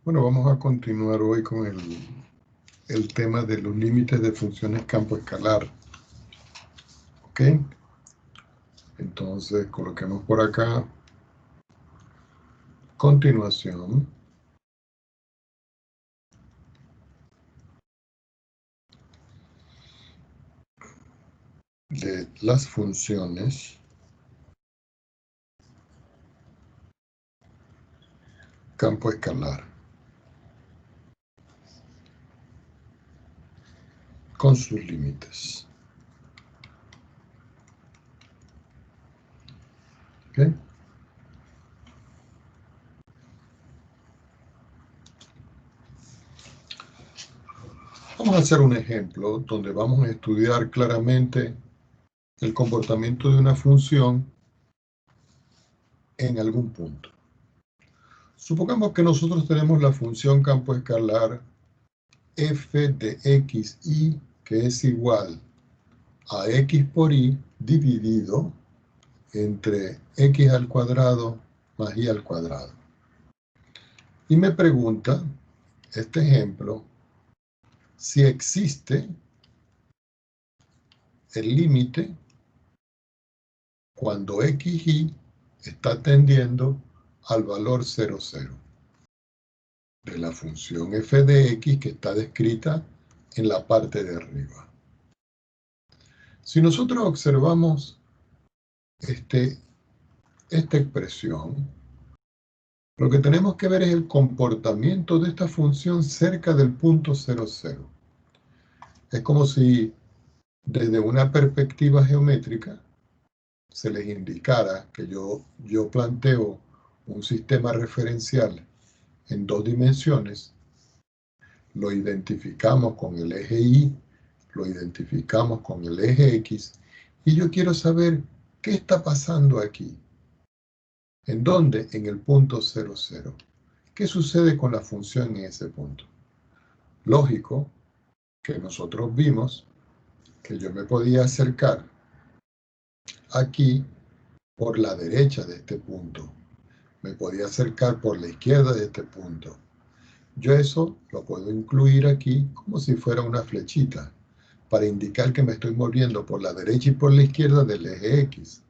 Bueno, vamos a continuar hoy con el tema de los límites de funciones campo escalar. ¿Ok? Entonces, coloquemos por acá, continuación de las funciones campo escalar con sus límites. ¿Ok? Vamos a hacer un ejemplo donde vamos a estudiar claramente el comportamiento de una función en algún punto. Supongamos que nosotros tenemos la función campo escalar f de x, y, que es igual a x por y dividido entre x al cuadrado más y al cuadrado. Y me pregunta, este ejemplo, si existe el límite cuando x, y está tendiendo al valor 0, 0 de la función f de x que está descrita en la parte de arriba. Si nosotros observamos esta expresión, lo que tenemos que ver es el comportamiento de esta función cerca del punto 0, 0. Es como si desde una perspectiva geométrica se les indicara que yo planteo un sistema referencial en 2 dimensiones, lo identificamos con el eje Y, lo identificamos con el eje X, y yo quiero saber qué está pasando aquí. ¿En dónde? En el punto 0, 0. ¿Qué sucede con la función en ese punto? Lógico que nosotros vimos que yo me podía acercar aquí por la derecha de este punto. Me podía acercar por la izquierda de este punto. Yo eso lo puedo incluir aquí como si fuera una flechita para indicar que me estoy moviendo por la derecha y por la izquierda del eje X.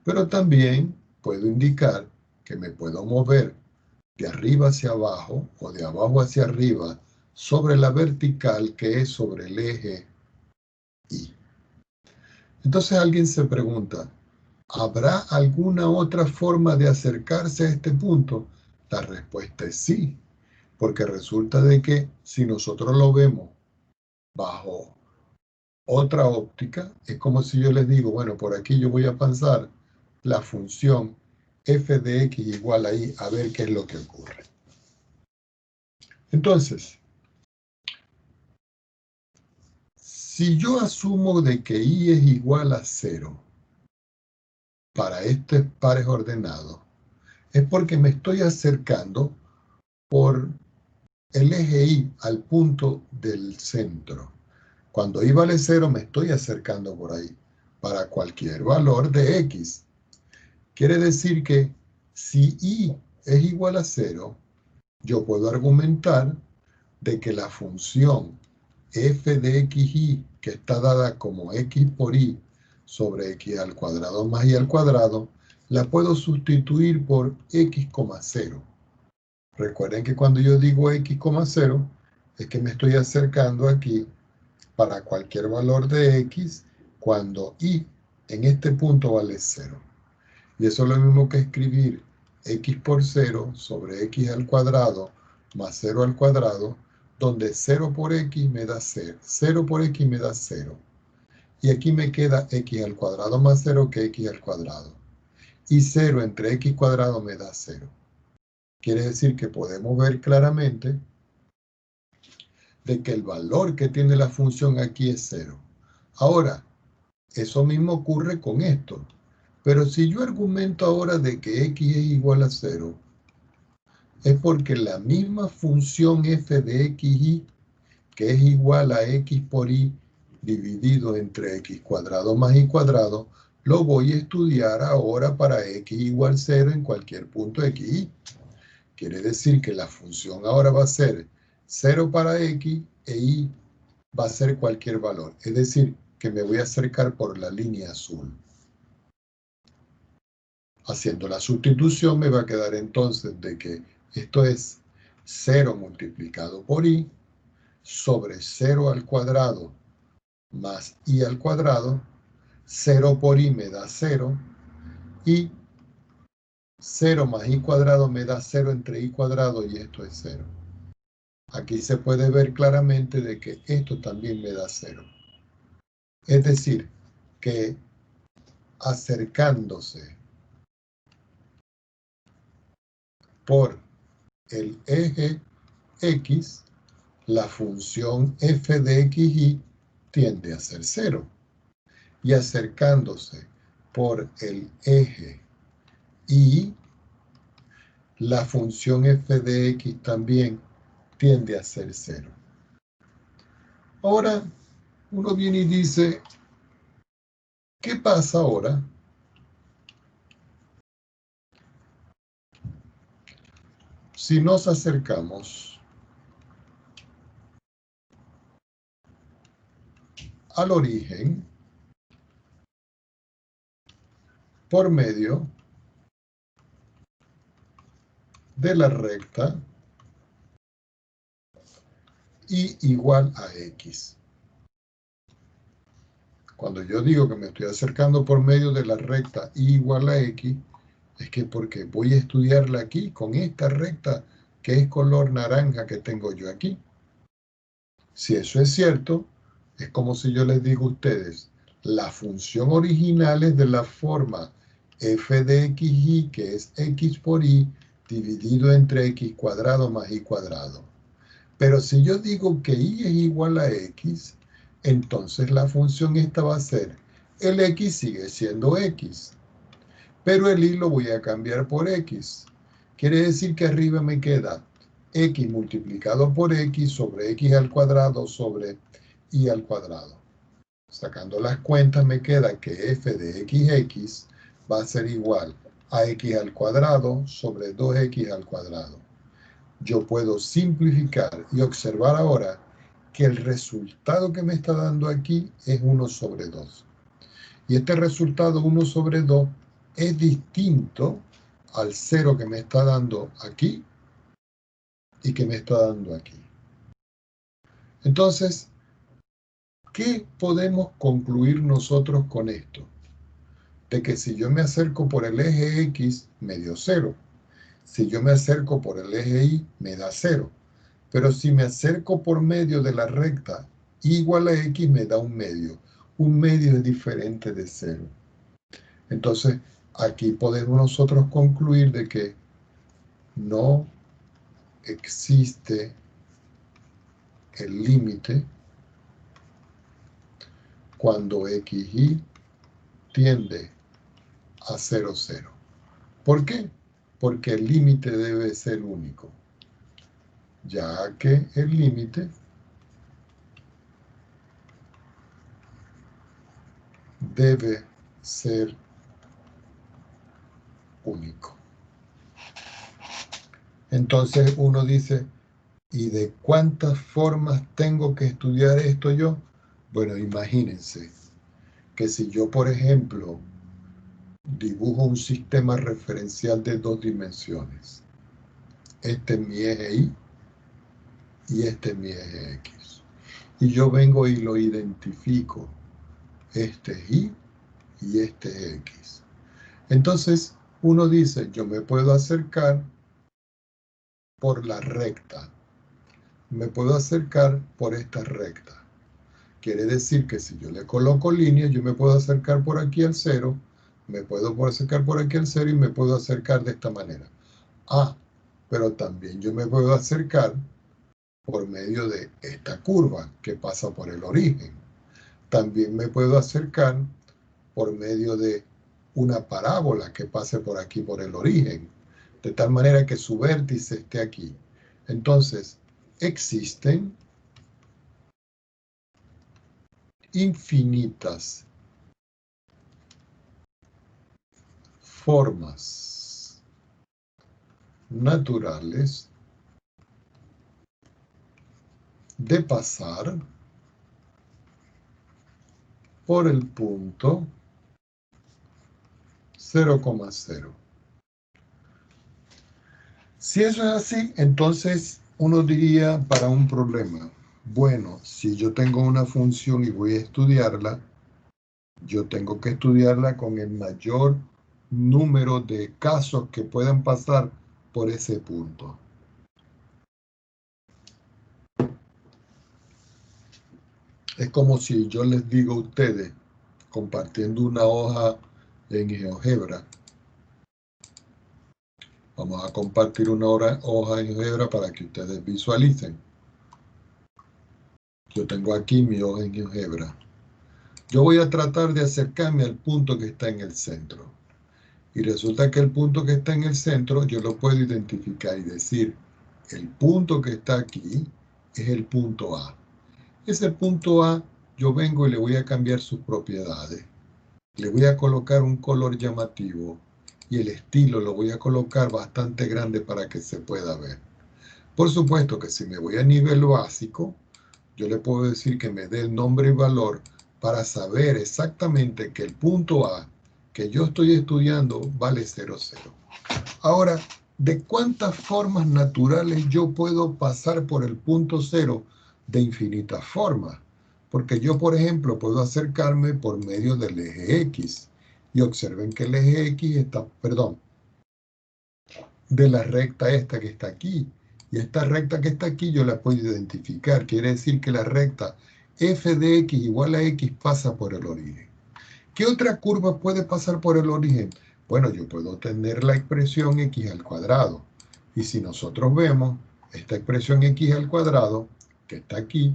Pero también puedo indicar que me puedo mover de arriba hacia abajo o de abajo hacia arriba sobre la vertical que es sobre el eje Y. Entonces alguien se pregunta, ¿habrá alguna otra forma de acercarse a este punto? La respuesta es sí, porque resulta de que si nosotros lo vemos bajo otra óptica, es como si yo les digo, bueno, por aquí yo voy a pasar la función f de x igual a y, a ver qué es lo que ocurre. Entonces, si yo asumo de que y es igual a 0 para estos pares ordenados, es porque me estoy acercando por el eje Y al punto del centro. Cuando y vale 0, me estoy acercando por ahí, para cualquier valor de x. Quiere decir que si y es igual a 0, yo puedo argumentar de que la función f de xy, que está dada como x por y sobre x al cuadrado más y al cuadrado, la puedo sustituir por x, 0. Recuerden que cuando yo digo x, 0, es que me estoy acercando aquí para cualquier valor de x cuando y en este punto vale 0. Y eso es lo mismo que escribir x por 0 sobre x al cuadrado más 0 al cuadrado, donde 0 por x me da 0, 0 por x me da 0. Y aquí me queda x al cuadrado más 0 que x al cuadrado. Y 0 entre x cuadrado me da 0. Quiere decir que podemos ver claramente de que el valor que tiene la función aquí es 0. Ahora, eso mismo ocurre con esto. Pero si yo argumento ahora de que x es igual a 0, es porque la misma función f de xy, que es igual a x por y dividido entre x cuadrado más y cuadrado, lo voy a estudiar ahora para x igual 0 en cualquier punto xy. Quiere decir que la función ahora va a ser 0 para x e y va a ser cualquier valor. Es decir, que me voy a acercar por la línea azul. Haciendo la sustitución me va a quedar entonces de que esto es 0 multiplicado por y sobre 0 al cuadrado más y al cuadrado. 0 por y me da 0 y 0 más y cuadrado me da 0 entre y cuadrado y esto es 0. Aquí se puede ver claramente de que esto también me da 0. Es decir, que acercándose por el eje x, la función f de xy tiende a ser 0. Y acercándose por el eje y, la función f de x también tiende a ser 0. Ahora, uno viene y dice, ¿qué pasa ahora si nos acercamos al origen por medio de la recta y igual a x? Cuando yo digo que me estoy acercando por medio de la recta y igual a x, es que porque voy a estudiarla aquí con esta recta que es color naranja que tengo yo aquí. Si eso es cierto, es como si yo les digo a ustedes, la función original es de la forma f de xy, que es x por y, dividido entre x cuadrado más y cuadrado. Pero si yo digo que y es igual a x, entonces la función esta va a ser, el x sigue siendo x, pero el y lo voy a cambiar por x. Quiere decir que arriba me queda x multiplicado por x sobre x al cuadrado sobre y al cuadrado. Sacando las cuentas me queda que f de xx va a ser igual a x al cuadrado sobre 2x al cuadrado. Yo puedo simplificar y observar ahora que el resultado que me está dando aquí es 1 sobre 2. Y este resultado 1 sobre 2 es distinto al 0 que me está dando aquí y que me está dando aquí. Entonces, ¿qué podemos concluir nosotros con esto? De que si yo me acerco por el eje X, me dio 0. Si yo me acerco por el eje Y, me da 0. Pero si me acerco por medio de la recta y igual a X, me da un medio. Un medio es diferente de 0. Entonces, aquí podemos nosotros concluir de que no existe el límite cuando xy tiende a 0, 0. ¿Por qué? Porque el límite debe ser único, ya que el límite debe ser único. Entonces uno dice, ¿y de cuántas formas tengo que estudiar esto yo? Bueno, imagínense que si yo, por ejemplo, dibujo un sistema referencial de 2 dimensiones, este es mi eje Y y este es mi eje X, y yo vengo y lo identifico, este es Y y este es X. Entonces uno dice, yo me puedo acercar por la recta, me puedo acercar por esta recta. Quiere decir que si yo le coloco línea, yo me puedo acercar por aquí al 0, me puedo acercar por aquí al 0 y me puedo acercar de esta manera. Ah, pero también yo me puedo acercar por medio de esta curva que pasa por el origen. También me puedo acercar por medio de una parábola que pase por aquí por el origen, de tal manera que su vértice esté aquí. Entonces, existen infinitas formas naturales de pasar por el punto 0,0. Si eso es así, entonces uno diría para un problema, bueno, si yo tengo una función y voy a estudiarla, yo tengo que estudiarla con el mayor número de casos que puedan pasar por ese punto. Es como si yo les digo a ustedes, compartiendo una hoja en GeoGebra. Vamos a compartir una hoja en GeoGebra para que ustedes visualicen. Yo tengo aquí mi hoja en GeoGebra. Yo voy a tratar de acercarme al punto que está en el centro. Y resulta que el punto que está en el centro yo lo puedo identificar y decir, el punto que está aquí es el punto A. Ese punto A yo vengo y le voy a cambiar sus propiedades. Le voy a colocar un color llamativo y el estilo lo voy a colocar bastante grande para que se pueda ver. Por supuesto que si me voy a nivel básico, yo le puedo decir que me dé el nombre y valor para saber exactamente que el punto A que yo estoy estudiando vale 0,0. Ahora, ¿de cuántas formas naturales yo puedo pasar por el punto 0? De infinitas formas. Porque yo, por ejemplo, puedo acercarme por medio del eje X. Y observen que el eje X está, de la recta esta que está aquí. Y esta recta que está aquí yo la puedo identificar. Quiere decir que la recta f de x igual a x pasa por el origen. ¿Qué otra curva puede pasar por el origen? Bueno, yo puedo tener la expresión x al cuadrado. Y si nosotros vemos esta expresión x al cuadrado, que está aquí,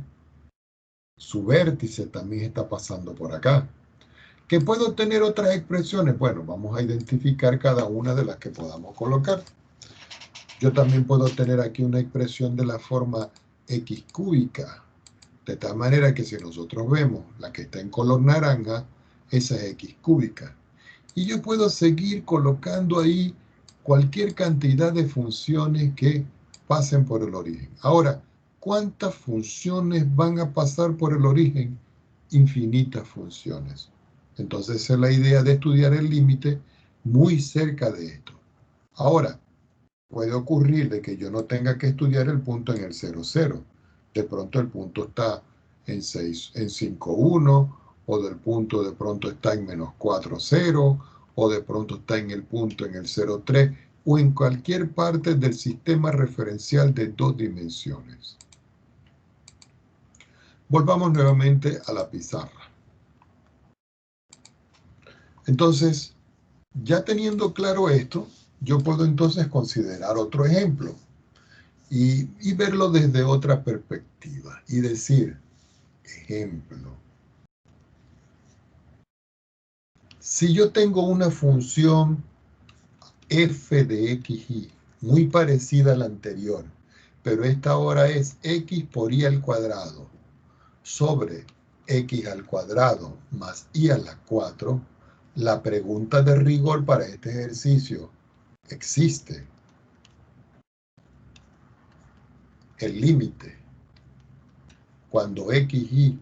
su vértice también está pasando por acá. ¿Que puedo tener otras expresiones? Bueno, vamos a identificar cada una de las que podamos colocar. Yo también puedo tener aquí una expresión de la forma x cúbica. De tal manera que si nosotros vemos la que está en color naranja, esa es x cúbica. Y yo puedo seguir colocando ahí cualquier cantidad de funciones que pasen por el origen. Ahora, ¿cuántas funciones van a pasar por el origen? Infinitas funciones. Entonces, esa es la idea de estudiar el límite muy cerca de esto. Ahora, puede ocurrir de que yo no tenga que estudiar el punto en el 0,0. De pronto el punto está en 5,1, o del punto de pronto está en menos 4,0, o de pronto está en el punto en el 0,3, o en cualquier parte del sistema referencial de 2 dimensiones. Volvamos nuevamente a la pizarra. Entonces, ya teniendo claro esto, yo puedo entonces considerar otro ejemplo y verlo desde otra perspectiva y decir, ejemplo, si yo tengo una función f de xy muy parecida a la anterior, pero esta ahora es x por y al cuadrado sobre x al cuadrado más y a la 4, la pregunta de rigor para este ejercicio, ¿existe el límite cuando xy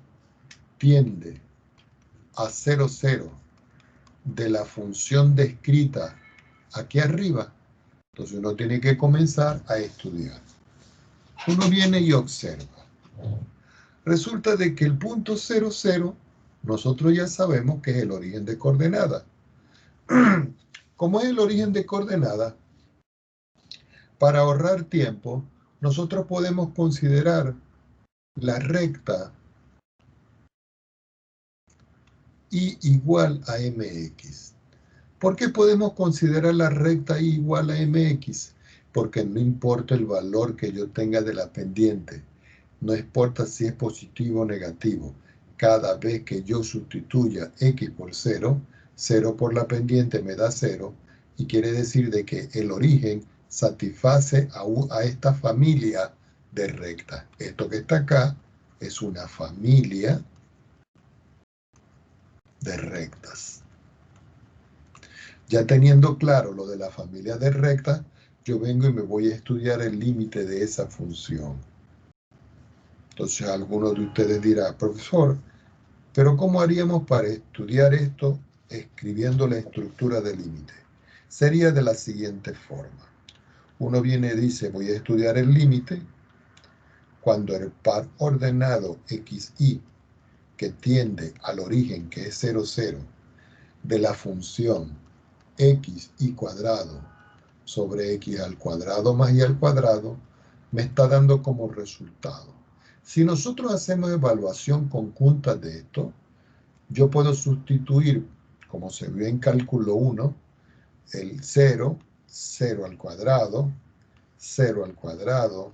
tiende a 0,0 de la función descrita aquí arriba? Entonces uno tiene que comenzar a estudiar. Uno viene y observa. Resulta de que el punto 0,0 nosotros ya sabemos que es el origen de coordenada. Como es el origen de coordenada, para ahorrar tiempo, nosotros podemos considerar la recta y igual a mx. ¿Por qué podemos considerar la recta y igual a mx? Porque no importa el valor que yo tenga de la pendiente, no importa si es positivo o negativo, cada vez que yo sustituya x por 0, 0 por la pendiente me da 0, y quiere decir de que el origen satisface a esta familia de rectas. Esto que está acá es una familia de rectas. Ya teniendo claro lo de la familia de rectas, yo vengo y me voy a estudiar el límite de esa función. Entonces alguno de ustedes dirá, profesor, pero ¿cómo haríamos para estudiar esto escribiendo la estructura del límite? Sería de la siguiente forma. Uno viene y dice, voy a estudiar el límite cuando el par ordenado xy, que tiende al origen, que es 0, 0, de la función xy cuadrado sobre x al cuadrado más y al cuadrado, me está dando como resultado. Si nosotros hacemos evaluación conjunta de esto, yo puedo sustituir, como se vio en cálculo 1, el 0, 0 al cuadrado, 0 al cuadrado,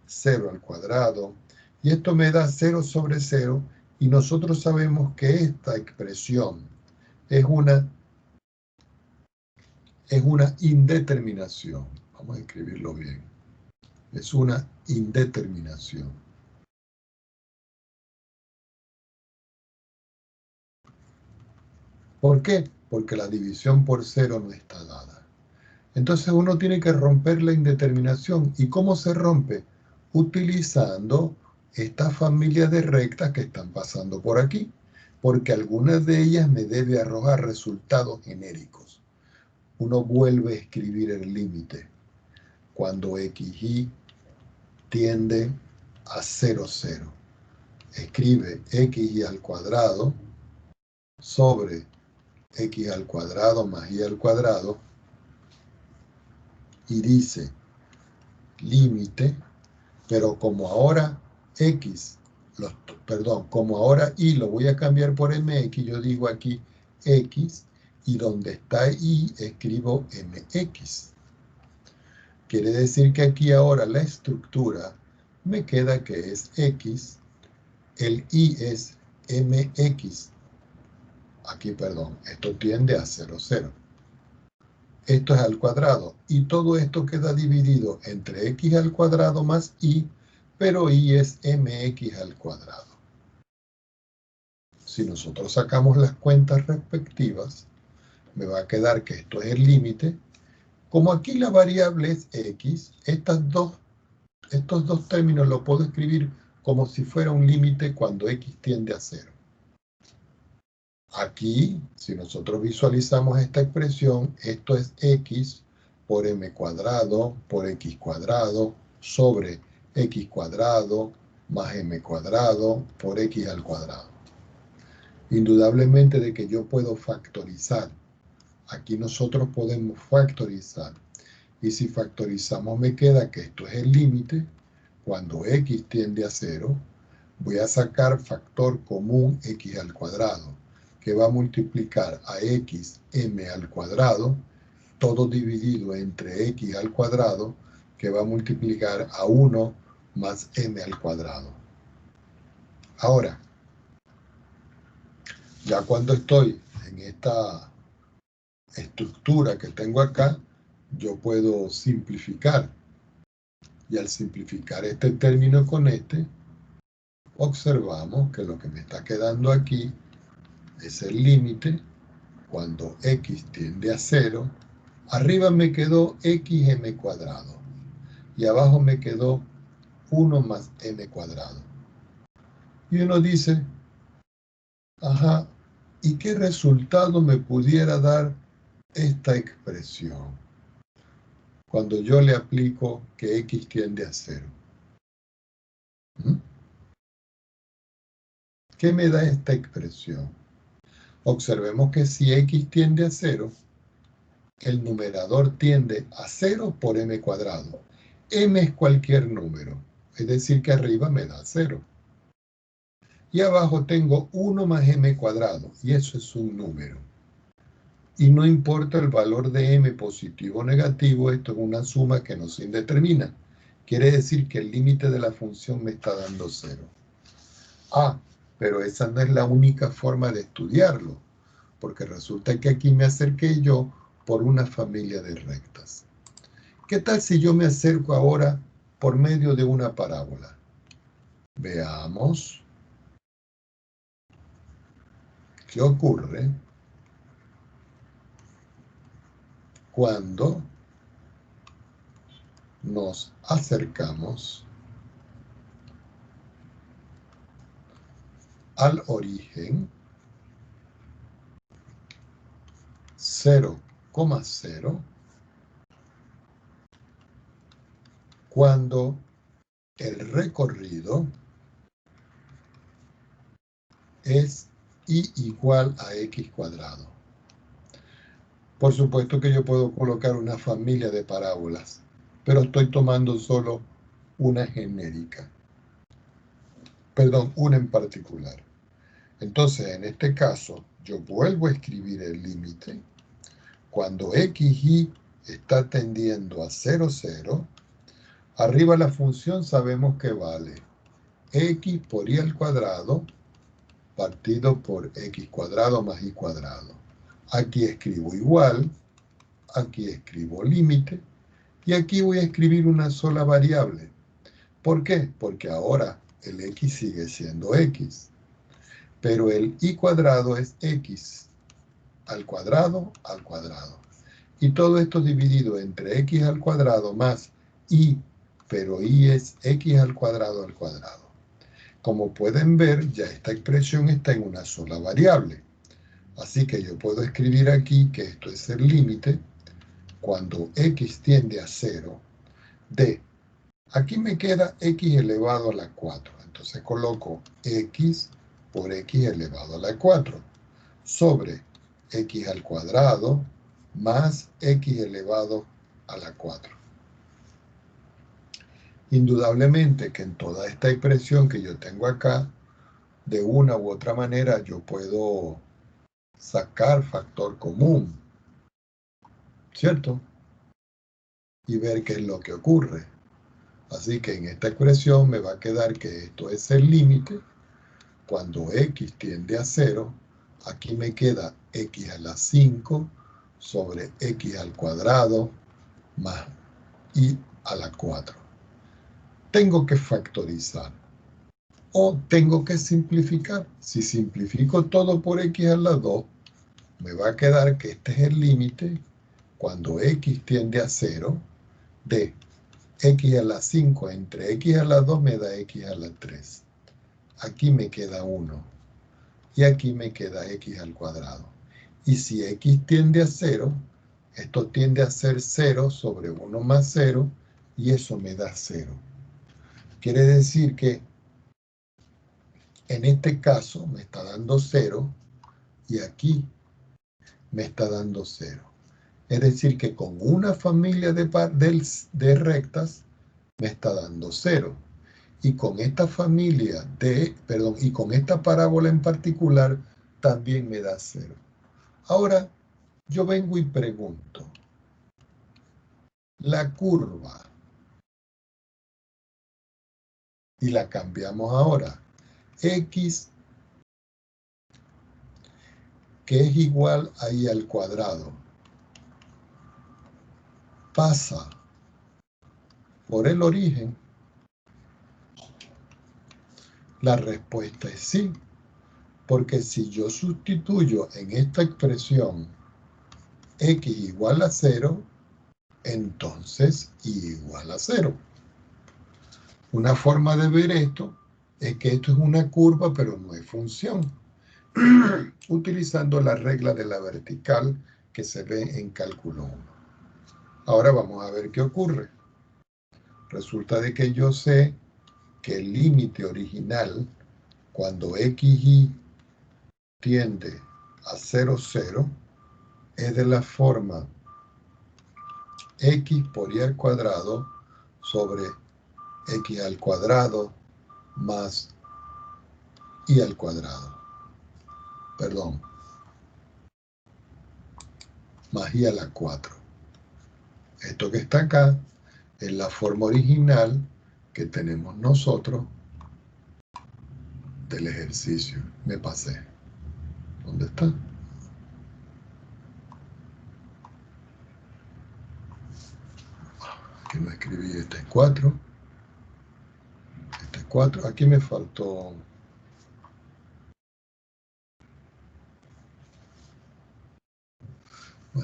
0 al cuadrado, y esto me da 0 sobre 0, y nosotros sabemos que esta expresión es una indeterminación. Vamos a escribirlo bien. Es una indeterminación. ¿Por qué? Porque la división por 0 no está dada. Entonces uno tiene que romper la indeterminación. ¿Y cómo se rompe? Utilizando esta familia de rectas que están pasando por aquí, porque algunas de ellas me debe arrojar resultados genéricos. Uno vuelve a escribir el límite cuando xy tiende a 0, 0. Escribe xy al cuadrado sobre x al cuadrado más y al cuadrado y dice límite, pero como ahora como ahora y lo voy a cambiar por mx, yo digo aquí x y donde está y escribo mx. Quiere decir que aquí ahora la estructura me queda que es x, el y es mx. Aquí, perdón, esto tiende a 0, 0. Esto es al cuadrado, y todo esto queda dividido entre x al cuadrado más y, pero y es mx al cuadrado. Si nosotros sacamos las cuentas respectivas, me va a quedar que esto es el límite. Como aquí la variable es x, estos dos términos los puedo escribir como si fuera un límite cuando x tiende a 0. Aquí, si nosotros visualizamos esta expresión, esto es x por m cuadrado por x cuadrado sobre x cuadrado más m cuadrado por x al cuadrado. Indudablemente de que yo puedo factorizar. Aquí nosotros podemos factorizar. Y si factorizamos me queda que esto es el límite. Cuando x tiende a 0, voy a sacar factor común x al cuadrado, que va a multiplicar a x m al cuadrado, todo dividido entre x al cuadrado, que va a multiplicar a 1 más m al cuadrado. Ahora, ya cuando estoy en esta estructura que tengo acá, yo puedo simplificar. Y al simplificar este término con este, observamos que lo que me está quedando aquí es el límite cuando x tiende a 0. Arriba me quedó xm cuadrado y abajo me quedó 1 más m cuadrado. Y uno dice, ajá, ¿y qué resultado me pudiera dar esta expresión cuando yo le aplico que x tiende a 0? ¿Qué me da esta expresión? Observemos que si x tiende a 0, el numerador tiende a 0 por m cuadrado. M es cualquier número, es decir que arriba me da 0. Y abajo tengo 1 más m cuadrado, y eso es un número. Y no importa el valor de m positivo o negativo, esto es una suma que no se indetermina. Quiere decir que el límite de la función me está dando 0. Ah, pero esa no es la única forma de estudiarlo, porque resulta que aquí me acerqué yo por una familia de rectas. ¿Qué tal si yo me acerco ahora por medio de una parábola? Veamos qué ocurre cuando nos acercamos al origen 0,0 cuando el recorrido es y igual a x cuadrado. Por supuesto que yo puedo colocar una familia de parábolas, pero estoy tomando solo una genérica. Perdón, una en particular. Entonces, en este caso, yo vuelvo a escribir el límite. Cuando xy está tendiendo a 0, 0, arriba la función sabemos que vale x por y al cuadrado partido por x cuadrado más y cuadrado. Aquí escribo igual, aquí escribo límite, y aquí voy a escribir una sola variable. ¿Por qué? Porque ahora el x sigue siendo x, pero el y cuadrado es x al cuadrado. Y todo esto dividido entre x al cuadrado más y, pero y es x al cuadrado. Como pueden ver, ya esta expresión está en una sola variable. Así que yo puedo escribir aquí que esto es el límite cuando x tiende a 0 de, aquí me queda x elevado a la 4. Entonces coloco x por x elevado a la 4 sobre x al cuadrado más x elevado a la 4. Indudablemente que en toda esta expresión que yo tengo acá, de una u otra manera yo puedo sacar factor común, ¿cierto? Y ver qué es lo que ocurre. Así que en esta expresión me va a quedar que esto es el límite. Cuando x tiende a 0, aquí me queda x a la 5 sobre x al cuadrado más y a la 4. Tengo que factorizar o tengo que simplificar. Si simplifico todo por x a la 2, me va a quedar que este es el límite cuando x tiende a 0 de x a la 5 entre x a la 2 me da x a la 3. Aquí me queda 1 y aquí me queda x al cuadrado. Y si x tiende a 0, esto tiende a ser 0 sobre 1 más 0 y eso me da 0. Quiere decir que en este caso me está dando 0 y aquí me está dando 0. Es decir que con una familia de rectas me está dando 0. Y con esta familia y con esta parábola en particular también me da 0. Ahora yo vengo y pregunto, la curva, y la cambiamos ahora, x que es igual a y al cuadrado, pasa por el origen. La respuesta es sí, porque si yo sustituyo en esta expresión x igual a 0, entonces y igual a 0. Una forma de ver esto es que esto es una curva, pero no es función, utilizando la regla de la vertical que se ve en cálculo 1. Ahora vamos a ver qué ocurre. Resulta de que yo sé que el límite original, cuando xy tiende a 0, 0, es de la forma x por y al cuadrado sobre x al cuadrado más y al cuadrado. Perdón, más y a la 4. Esto que está acá es la forma original que tenemos nosotros del ejercicio. Me pasé. ¿Dónde está? Aquí no escribí, este es 4. Este es 4. Aquí me faltó...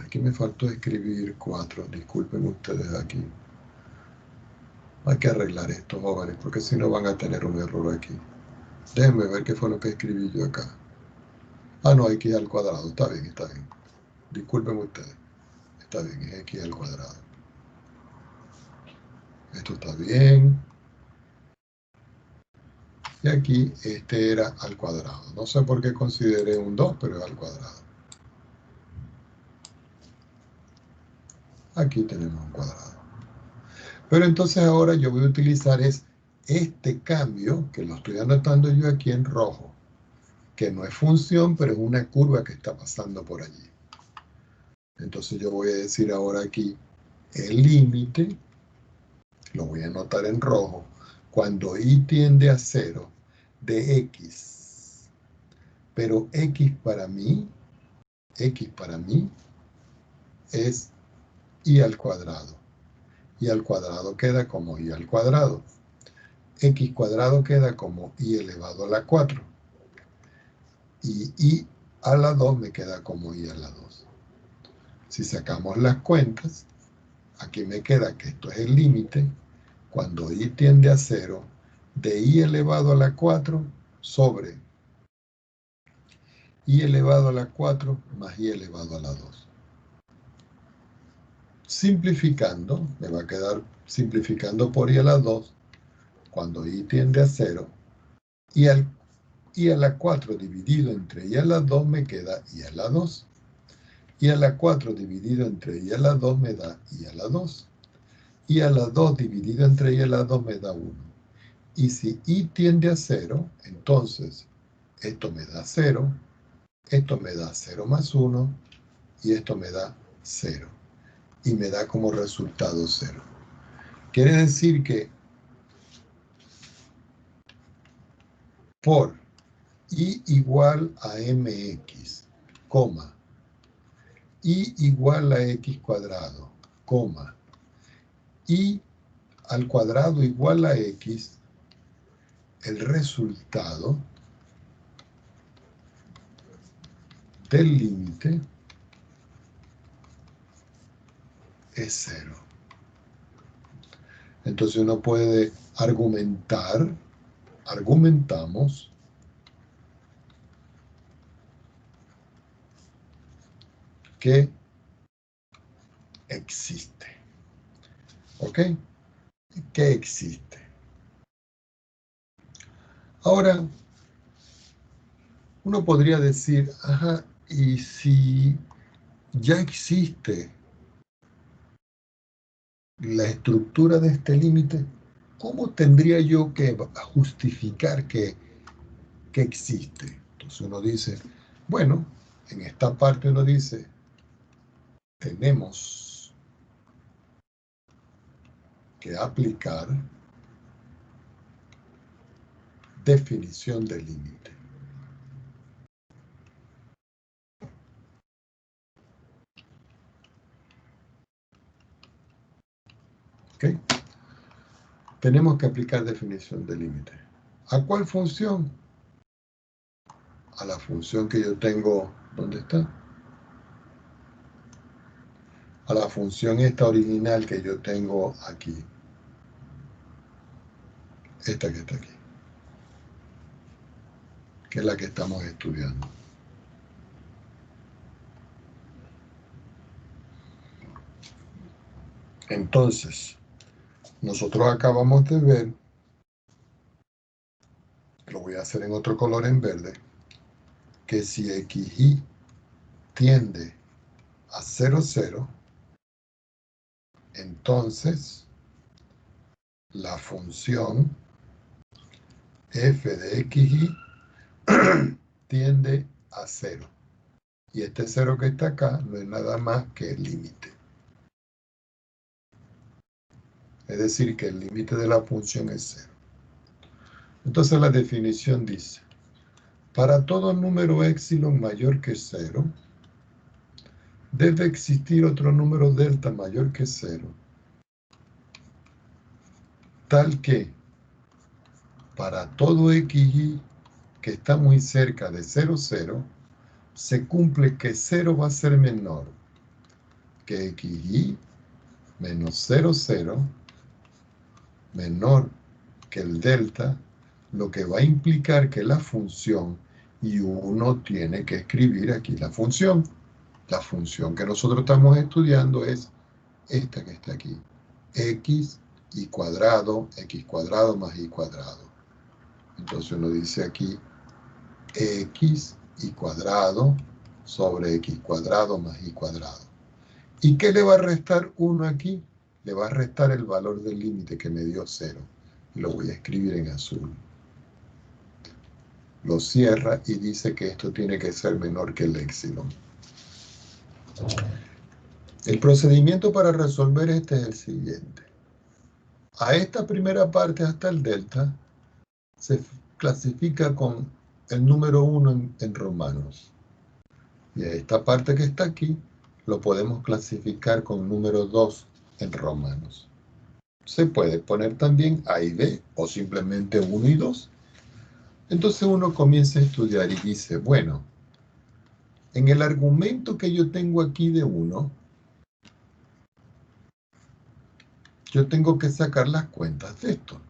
Aquí me faltó escribir 4. Disculpen ustedes aquí. Hay que arreglar esto, jóvenes, porque si no van a tener un error aquí. Déjenme ver qué fue lo que escribí yo acá. Ah, no, x al cuadrado. Está bien, está bien. Disculpen ustedes. Está bien, es x al cuadrado. Esto está bien. Y aquí este era al cuadrado. No sé por qué consideré un 2, pero es al cuadrado. Aquí tenemos un cuadrado. Pero entonces ahora yo voy a utilizar este cambio, que lo estoy anotando yo aquí en rojo, que no es función, pero es una curva que está pasando por allí. Entonces yo voy a decir ahora aquí el límite, lo voy a anotar en rojo, cuando y tiende a 0 de x. Pero x para mí es y al cuadrado. Y al cuadrado queda como y al cuadrado. X cuadrado queda como y elevado a la 4. Y a la 2 me queda como y a la 2. Si sacamos las cuentas, aquí me queda que esto es el límite cuando y tiende a 0 de y elevado a la 4 sobre y elevado a la 4 más y elevado a la 2. Simplificando, me va a quedar simplificando por y a la 2 cuando y tiende a 0 y a la 4 dividido entre y a la 2 me queda y a la 2. Y a la 4 dividido entre y a la 2 me da y a la 2. Y a la 2 dividido entre y a la 2 me da 1. Y si y tiende a 0, entonces esto me da 0, esto me da 0 más 1 y esto me da 0. Y me da como resultado 0. Quiere decir que por y igual a mx, coma, y igual a x cuadrado, coma, y al cuadrado igual a x, el resultado del límite es 0. Entonces uno puede argumentamos que existe. ¿Ok? Que existe. Ahora, uno podría decir, ajá, y si ya existe la estructura de este límite, ¿cómo tendría yo que justificar que existe? Entonces uno dice, bueno, en esta parte uno dice, tenemos que aplicar definición de límite. ¿Ok? Tenemos que aplicar definición de límite. ¿A cuál función? A la función que yo tengo, ¿dónde está? A la función esta original que yo tengo aquí. Esta que está aquí. Que es la que estamos estudiando. Entonces, nosotros acabamos de ver, lo voy a hacer en otro color en verde, que si xy tiende a 0, 0, entonces la función f de xy tiende a 0. Y este 0 que está acá no es nada más que el límite. Es decir, que el límite de la función es 0. Entonces la definición dice, para todo número épsilon mayor que 0, debe existir otro número delta mayor que 0, tal que para todo xy que está muy cerca de 0, 0, se cumple que 0 va a ser menor que xy menos 0, 0 menor que el delta, lo que va a implicar que la función, y uno tiene que escribir aquí la función. La función que nosotros estamos estudiando es esta que está aquí. X cuadrado más y cuadrado. Entonces uno dice aquí x y cuadrado sobre x cuadrado más y cuadrado. ¿Y qué le va a restar 1 aquí? Le va a restar el valor del límite que me dio 0. Y lo voy a escribir en azul. Lo cierra y dice que esto tiene que ser menor que el éxilon. El procedimiento para resolver este es el siguiente. A esta primera parte hasta el delta se clasifica con el número 1 en romanos. Y a esta parte que está aquí lo podemos clasificar con número 2 en romanos. Se puede poner también A y B o simplemente 1 y 2. Entonces uno comienza a estudiar y dice, bueno, en el argumento que yo tengo aquí de 1, yo tengo que sacar las cuentas de esto.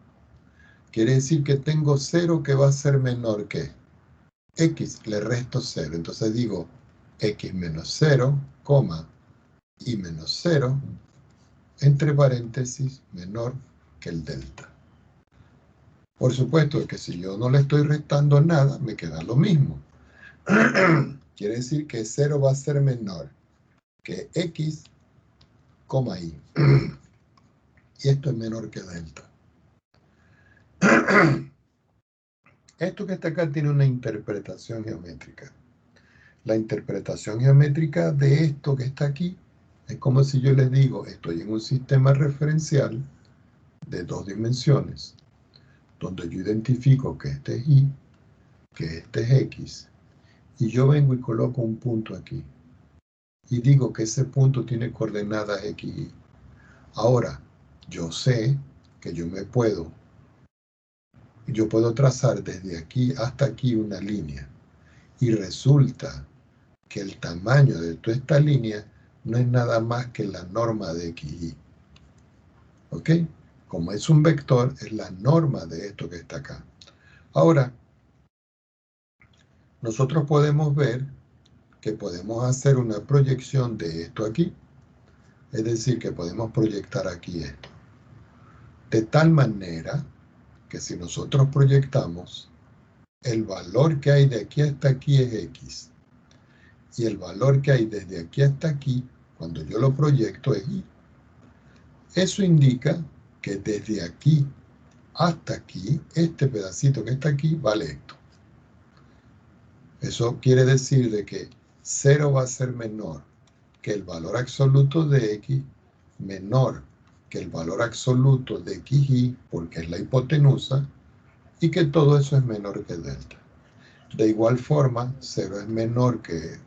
Quiere decir que tengo 0 que va a ser menor que x, le resto 0. Entonces digo x menos 0, y menos 0, entre paréntesis, menor que el delta. Por supuesto que si yo no le estoy restando nada, me queda lo mismo. Quiere decir que 0 va a ser menor que x, y. Y esto es menor que delta. Esto que está acá tiene una interpretación geométrica. La interpretación geométrica de esto que está aquí es como si yo les digo, estoy en un sistema referencial de 2 dimensiones, donde yo identifico que este es y, que este es x, y yo vengo y coloco un punto aquí, y digo que ese punto tiene coordenadas x, y. Ahora, yo sé que yo puedo trazar desde aquí hasta aquí una línea, y resulta que el tamaño de toda esta línea no es nada más que la norma de xy. ¿Ok? Como es un vector, es la norma de esto que está acá. Ahora, nosotros podemos ver que podemos hacer una proyección de esto aquí. Es decir, que podemos proyectar aquí esto. De tal manera que si nosotros proyectamos, el valor que hay de aquí hasta aquí es x. Y el valor que hay desde aquí hasta aquí, cuando yo lo proyecto, es y. Eso indica que desde aquí hasta aquí, este pedacito que está aquí, vale esto. Eso quiere decir de que 0 va a ser menor que el valor absoluto de x, menor que el valor absoluto de xy, porque es la hipotenusa, y que todo eso es menor que delta. De igual forma, 0 es menor que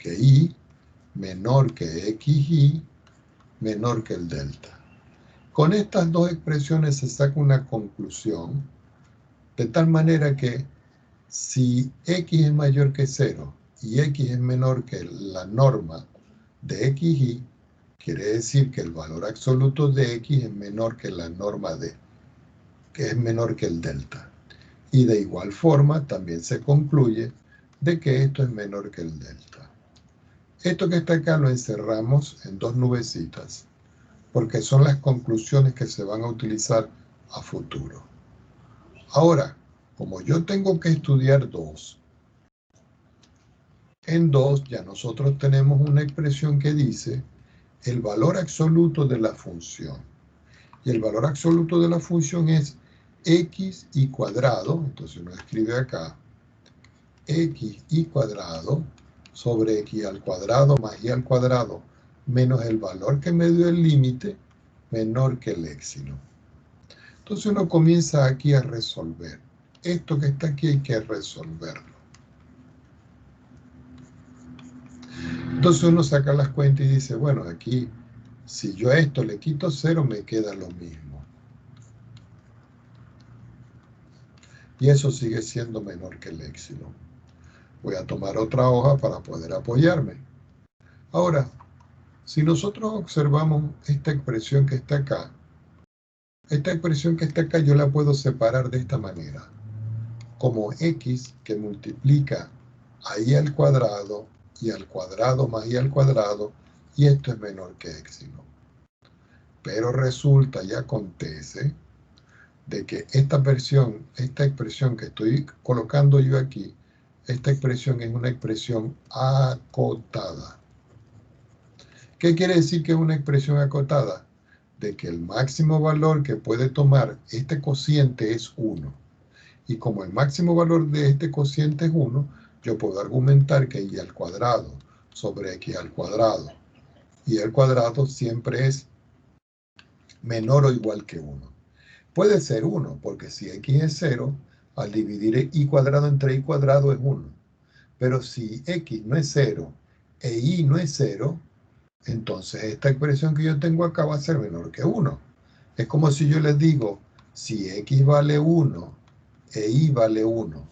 y, menor que xy, menor que el delta. Con estas dos expresiones se saca una conclusión, de tal manera que si x es mayor que 0 y x es menor que la norma de xy, quiere decir que el valor absoluto de x es menor que la norma de, que es menor que el delta. Y de igual forma también se concluye de que esto es menor que el delta. Esto que está acá lo encerramos en 2 nubecitas, porque son las conclusiones que se van a utilizar a futuro. Ahora, como yo tengo que estudiar 2, en 2 ya nosotros tenemos una expresión que dice el valor absoluto de la función. Y el valor absoluto de la función es x y cuadrado, entonces uno escribe acá, x y cuadrado sobre x al cuadrado más y al cuadrado menos el valor que me dio el límite menor que el éxilo. Entonces uno comienza aquí a resolver. Esto que está aquí hay que resolverlo. Entonces uno saca las cuentas y dice, bueno, aquí, si yo a esto le quito 0, me queda lo mismo. Y eso sigue siendo menor que el éxilo. Voy a tomar otra hoja para poder apoyarme. Ahora, si nosotros observamos esta expresión que está acá, esta expresión que está acá yo la puedo separar de esta manera, como x que multiplica a y al cuadrado y al cuadrado más y al cuadrado, y esto es menor que épsilon. Pero resulta y acontece de que esta expresión que estoy colocando yo aquí, esta expresión es una expresión acotada. ¿Qué quiere decir que es una expresión acotada? De que el máximo valor que puede tomar este cociente es 1. Y como el máximo valor de este cociente es 1, yo puedo argumentar que y al cuadrado sobre x al cuadrado y al cuadrado siempre es menor o igual que 1. Puede ser 1, porque si x es 0, al dividir y cuadrado entre y cuadrado es 1. Pero si x no es 0 e y no es 0, entonces esta expresión que yo tengo acá va a ser menor que 1. Es como si yo les digo, si x vale 1 e y vale 1.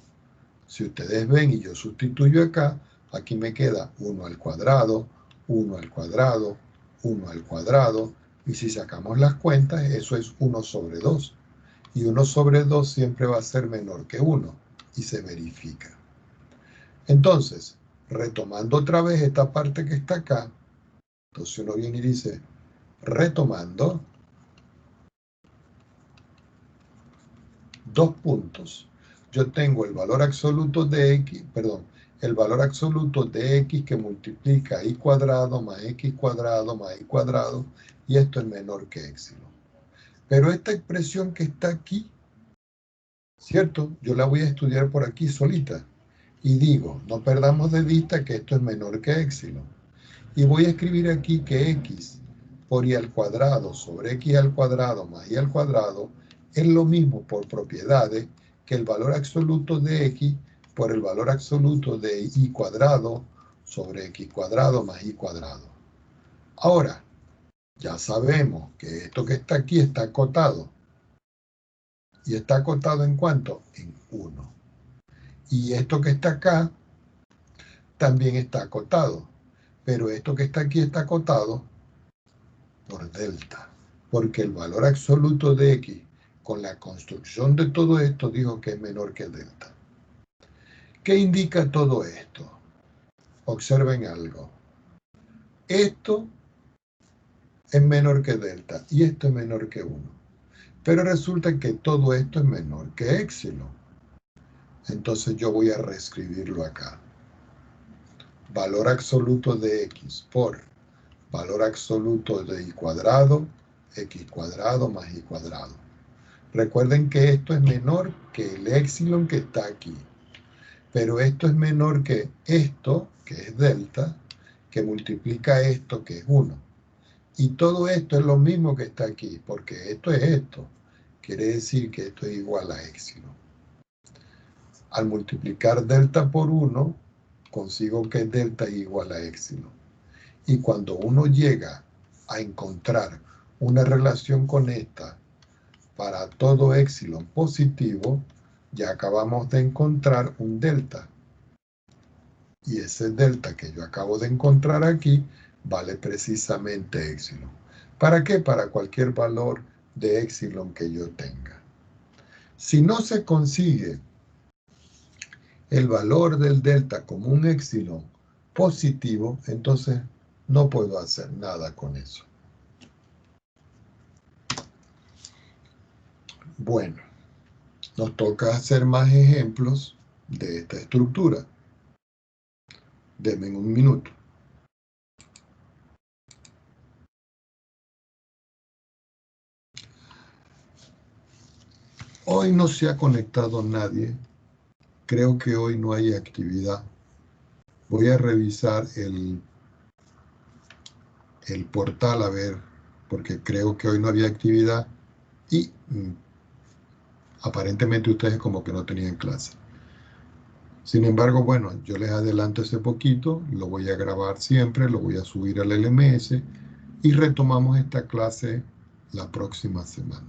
Si ustedes ven y yo sustituyo acá, aquí me queda 1 al cuadrado, 1 al cuadrado, 1 al cuadrado, y si sacamos las cuentas, eso es 1 sobre 2. Y 1 sobre 2 siempre va a ser menor que 1, y se verifica. Entonces, retomando otra vez esta parte que está acá, entonces uno viene y dice, retomando, 2 puntos. Yo tengo el valor absoluto de x, el valor absoluto de x que multiplica y cuadrado más x cuadrado más y cuadrado, y esto es menor que épsilon. Pero esta expresión que está aquí, ¿cierto? Yo la voy a estudiar por aquí solita. Y digo, no perdamos de vista que esto es menor que épsilon. Y voy a escribir aquí que x por y al cuadrado sobre x al cuadrado más y al cuadrado es lo mismo por propiedades que el valor absoluto de x por el valor absoluto de y cuadrado sobre x cuadrado más y cuadrado. Ahora, ya sabemos que esto que está aquí está acotado. ¿Y está acotado en cuánto? En 1. Y esto que está acá también está acotado. Pero esto que está aquí está acotado por delta. Porque el valor absoluto de x con la construcción de todo esto dijo que es menor que delta. ¿Qué indica todo esto? Observen algo. Esto es menor que delta y esto es menor que 1. Pero resulta que todo esto es menor que épsilon. Entonces yo voy a reescribirlo acá. Valor absoluto de x por valor absoluto de y cuadrado, x cuadrado más y cuadrado. Recuerden que esto es menor que el épsilon que está aquí. Pero esto es menor que esto, que es delta, que multiplica esto, que es 1. Y todo esto es lo mismo que está aquí, porque esto es esto. Quiere decir que esto es igual a épsilon. Al multiplicar delta por 1, consigo que delta es igual a épsilon. Y cuando uno llega a encontrar una relación con esta para todo épsilon positivo, ya acabamos de encontrar un delta. Y ese delta que yo acabo de encontrar aquí vale precisamente épsilon. ¿Para qué? Para cualquier valor de épsilon que yo tenga. Si no se consigue el valor del delta como un épsilon positivo, entonces no puedo hacer nada con eso. Bueno, nos toca hacer más ejemplos de esta estructura. Denme un minuto. Hoy no se ha conectado nadie. Creo que hoy no hay actividad. Voy a revisar el portal a ver, porque creo que hoy no había actividad y aparentemente ustedes como que no tenían clase. Sin embargo, bueno, yo les adelanto ese poquito, lo voy a grabar siempre, lo voy a subir al LMS y retomamos esta clase la próxima semana.